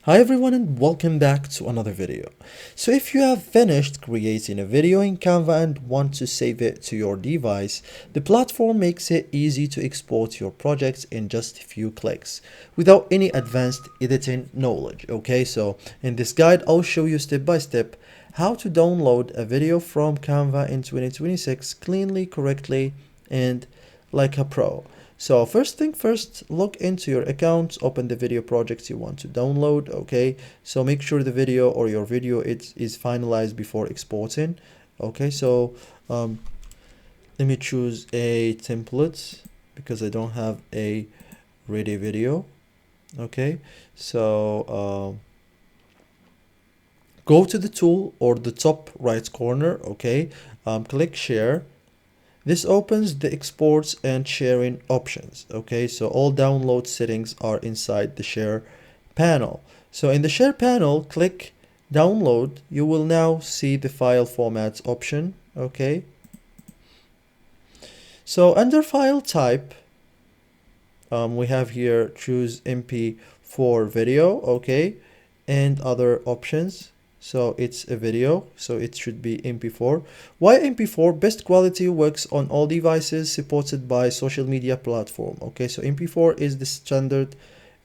Hi everyone and welcome back to another video. So if you have finished creating a video in Canva and want to save it to your device, the platform makes it easy to export your projects in just a few clicks without any advanced editing knowledge. Okay, so in this guide I'll show you step by step how to download a video from Canva in 2026 cleanly, correctly, and like a pro. So first thing first, log into your account, open the video projects you want to download. Okay, so make sure the video or your video is finalized before exporting. Okay, so let me choose a template because I don't have a ready video. Okay, so go to the tool or the top right corner. Okay, click share. This opens the exports and sharing options. Okay, so all download settings are inside the share panel. So in the share panel, click download. You will now see the file formats option. Okay, so under file type, we have here choose MP4 video. Okay, and other options. So it's a video, so it should be MP4. Why MP4? Best quality, works on all devices, supported by social media platform. Okay, so MP4 is the standard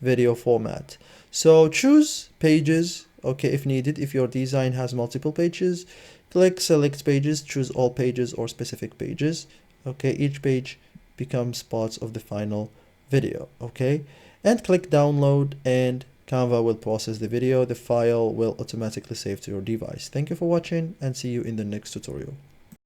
video format. So choose pages. Okay, if needed, if your design has multiple pages, click select pages, choose all pages or specific pages. Okay, each page becomes part of the final video. Okay, and click download, and Canva will process the video. The file will automatically save to your device. Thank you for watching and see you in the next tutorial.